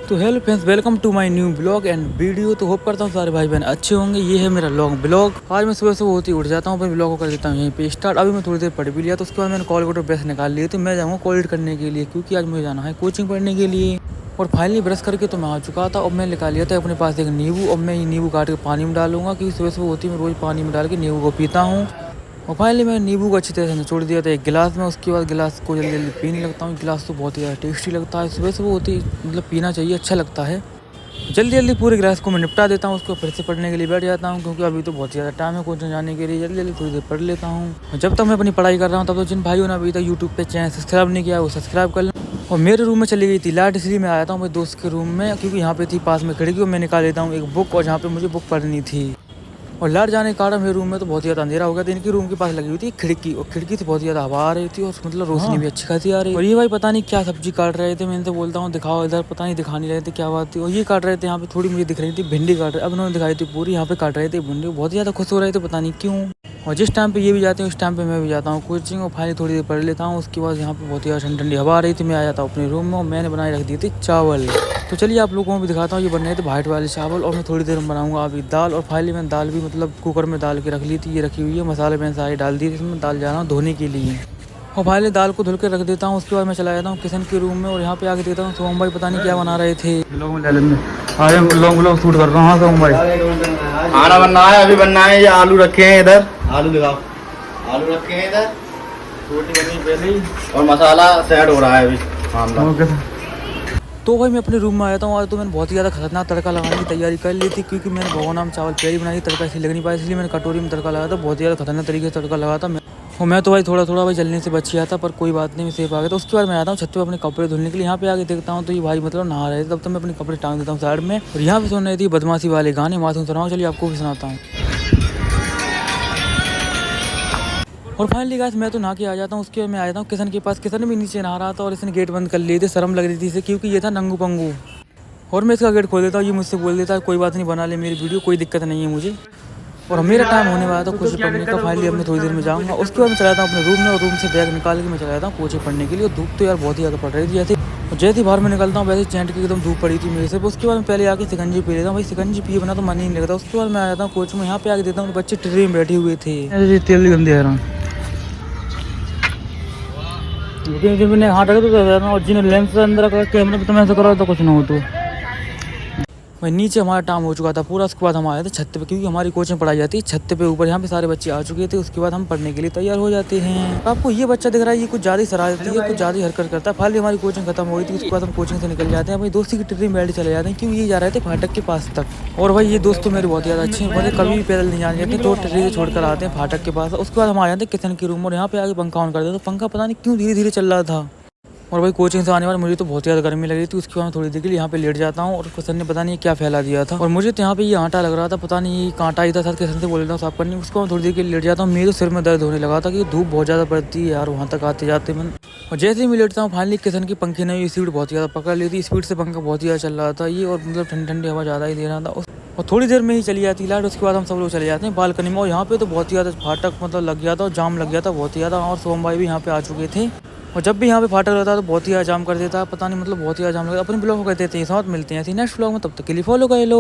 तो hello friends, welcome to my new blog and video. तो hope करता हूँ सारे भाई बहन अच्छे होंगे। ये है मेरा लॉन्ग ब्लॉग। आज मैं सुबह सुबह होती उठ जाता हूँ, अपने ब्लॉग को कर देता हूँ यहीं पे स्टार्ट। अभी मैं थोड़ी देर पढ़ भी लिया, तो उसके बाद मैंने कॉल ब्रश निकाल लिए, तो मैं जाऊँगा कॉलेज करने के लिए, क्योंकि आज मुझे जाना है कोचिंग पढ़ने के लिए। और फाइनली ब्रश करके तो मैं आ चुका था। अब मैं निकाल लिया था अपने पास एक नींबू। अब मैं ये नींबू काट के पानी में डालूंगा, क्योंकि सुबह सुबह होती मैं रोज़ पानी में डाल के नींबू को पीता हूँ। और फाइनली मैंने नींबू को अच्छी तरह से निचोड़ दिया था एक गिलास में। उसके बाद गिलास को जल्दी जल्दी पीने लगता हूँ। गिलास तो बहुत ही ज़्यादा टेस्टी लगता है, सुबह सुबह होती मतलब पीना चाहिए, अच्छा लगता है। जल्दी जल्दी पूरे गिलास को मैं निपटा देता हूँ, उसको फिर से पढ़ने के लिए बैठ जाता हूँ, क्योंकि अभी तो बहुत ज़्यादा टाइम है कोचिंग जाने के लिए। जल्दी जल्दी थोड़ी देर पढ़ लेता हूँ। जब तक मैं अपनी पढ़ाई कर रहा हूँ, तब तो जिन भाइयों ने अभी तक यूट्यूब पे चैनल सब्सक्राइब नहीं किया वो सब्सक्राइब कर लें। और मेरे रूम में चली गई थी लाइट, इसलिए मैं आया था मेरे दोस्त के रूम में, क्योंकि यहाँ पे थी पास में खिड़की, और मैं निकाल लेता हूँ एक बुक, और जहाँ पे मुझे बुक पढ़नी थी। और लाइट जाने के कारण मेरे रूम में तो बहुत ज़्यादा अंधेरा हो गया था। इनकी रूम के पास लगी हुई थी खिड़की, और खिड़की से बहुत ज़्यादा हवा आ रही थी, और मतलब रोशनी भी अच्छी खासी आ रही। और ये भाई पता नहीं क्या सब्जी काट रहे थे। मैं इनसे बोलता हूँ दिखाओ इधर, पता नहीं दिखा नहीं रहे थे क्या बात थी। और ये काट रहे थे, यहाँ पे थोड़ी मुझे दिख रही थी भिंडी काट रहे। अब उन्होंने दिखाई थी पूरी, यहाँ पे काट रहे थे भिंडी। बहुत ज़्यादा खुश हो रहे थे, पता नहीं क्यों। और जिस टाइम पे ये भी जाते हैं उस टाइम पे मैं भी जाता हूँ कोचिंग। और फाइनली थोड़ी देर पढ़ लेता हूँ। उसके बाद यहाँ पे बहुत ही ठंडी ठंडी हवा आ रही थी। मैं आ जाता हूँ अपने रूम में, और मैंने बनाए रख दिए थे चावल। तो चलिए आप लोगों को भी दिखाता हूँ। ये बन रहे थे वाइट वाले चावल, और मैं थोड़ी देर में बनाऊंगा अभी दाल। और फाइनली मैंने दाल भी मतलब कुकर में डाल के रख ली थी, ये रखी हुई है। मसाले मैंने सारे डाल दिए, इसमें दाल जा रहा हूँ धोने के लिए। और फाइनली दाल को धुल के रख देता हूँ। उसके बाद मैं चला जाता हूँ किचन के रूम में, और यहाँ पे आके देता हूँ सोम भाई पता नहीं क्या बना रहे थे। लॉन्ग ब्लॉग शूट कर रहा हूँ सोम भाई। खाना बनना है, अभी बनना है। ये आलू रखे हैं इधर, आलू दिखाओ। आलू रखे हैं इधर, रोटी बनी पहले ही, और मसाला सेट हो रहा है अभी। तो भाई मैं अपने रूम में आया हूँ। आज तो मैंने बहुत ही ज़्यादा खतरनाक तड़का लगाने की तैयारी कर ली थी, क्योंकि मैंने भगवान नाम चावल प्यारी बनाई, तड़का इसलिए लग नहीं पाया, इसलिए मैंने कटोरी में तड़का लगाया था। बहुत ज़्यादा खतरनाक तरीके से तड़का लगा था मैं तो भाई थोड़ा थोड़ा भाई जलने से बच गया था, पर कोई बात नहीं, मैं सेफ आ गया। तो उसके बाद मैं आता हूँ छत पे अपने कपड़े धुलने के लिए। यहाँ पे आके देखता हूँ तो ये भाई मतलब नहा रहे थे। तब तक मैं अपने कपड़े टांग देता हूँ साइड में, और यहाँ पे सुन रही थी बदमाशी वाले गाने। मासूम सुनाओ, चलिए आपको भी सुनाता हूँ। और फाइनली गाइस मैं तो नहा के आ जाता हूँ। उसके बाद मैं आ जाता हूँ किशन के पास। किशन भी नीचे नहा रहा था, और इसने गेट बंद कर लिए थे, शर्म लग रही थी इसे, क्योंकि ये था नंगू पंगू। और मैं इसका गेट खोल देता हूँ। ये मुझसे बोल देता है कोई बात नहीं, बना ले मेरी वीडियो, कोई दिक्कत नहीं है मुझे। और मेरा टाइम होने वाला था कुछ पढ़ने का। फाइनली अब मैं थोड़ी देर में जाऊँगा। उसके बाद मैं चला जाता हूँ अपने रूम में, और रूम से बैग निकाल के मैं चला जाता हूँ कोचिंग पढ़ने के लिए। धूप तो यार बहुत ही ज़्यादा पड़ रही थी। जैसे ही बाहर में निकलता हूँ, वैसे चैंट की एकदम धूप पड़ी थी मेरे से। उसके बाद मैं पहले आके शिकंजी पी लेता हूँ। भाई शिकंजी पिए बना तो मन ही नहीं लगता। उसके बाद मैं आ जाता हूँ कोचिंग में। यहाँ पे आके देता हूँ बच्चे ट्रेन में बैठे हुए थे। तेल गंदे आ रहा मैंने हाथ रखा तो, और जिन्हें लेंस अंदर कैमरा पे तो मैं ऐसा करा तो कुछ ना हो। तो भाई नीचे हमारा टाइम हो चुका था पूरा। उसके बाद हम आए थे छत पे, क्योंकि हमारी कोचिंग पढ़ाई जाती है छत पे ऊपर। यहाँ पे सारे बच्चे आ चुके थे। उसके बाद हम पढ़ने के लिए तैयार हो जाते हैं। तो आपको ये बच्चा दिख रहा है, ये कुछ ज़्यादा ही शरारती है, कुछ ज़्यादा ही हरकत करता है। फाइनली हमारी कोचिंग खत्म हो गई थी। उसके बाद हम कोचिंग से निकल जाते हैं, भाई दोस्ती की ट्रेन में बैठ चले जाते हैं, क्योंकि ये जा रहे थे फाटक के पास तक। और भाई ये दोस्त तो मेरे बहुत ज़्यादा अच्छे हैं, मुझे कभी भी पैदल नहीं जाने देते, तो ट्रेन से छोड़कर आते हैं फाटक के पास। उसके बाद हम आ जाते हैं किचन के रूम, और यहाँ पे आगे पंखा ऑन कर देते। तो पंखा पता नहीं क्यों धीरे धीरे चल रहा था। और भाई कोचिंग से आने वाले मुझे तो बहुत ज़्यादा गर्मी लग रही थी। उसके बाद मैं थोड़ी देर के लिए यहाँ पे लेट जाता हूँ, और किशन ने पता नहीं क्या फैला दिया था, और मुझे तो यहाँ पे ये आटा लग रहा था, पता नहीं कांटा ही था। साथ किशन से बोल रहा हूँ साफ करनी। उसको मैं थोड़ी देर के लिए लेट जाता हूँ। मेरे सिर में दर्द होने लगा था, क्योंकि धूप बहुत ज़्यादा पड़ती है यार वहाँ तक आते जाते मन। और जैसे ही मैं लेटता हूँ, फाइनली किशन की पंखे ने स्पीड बहुत ज़्यादा पकड़ ली थी। स्पीड से पंखा बहुत ज़्यादा चल रहा था ये, और मतलब ठंडी ठंडी हवा ज़्यादा ही दे रहा था। और थोड़ी देर में ही चली जाती लाइट। उसके बाद हम सब लोग चले जाते हैं बालकनी में। और यहाँ पे तो बहुत ही ज़्यादा फाटक मतलब लग गया था, और जाम लग गया था बहुत ही ज़्यादा। और सोम भाई भी यहाँ पे आ चुके थे। और जब भी यहाँ पे फाटक रहता है तो बहुत ही जाम कर देता है, पता नहीं मतलब बहुत ही जाम लगता है। अपने ब्लॉग को कहते हैं साथ मिलते हैं ऐसे नेक्स्ट ब्लॉग में, तब तक के लिए फॉलो कर लो।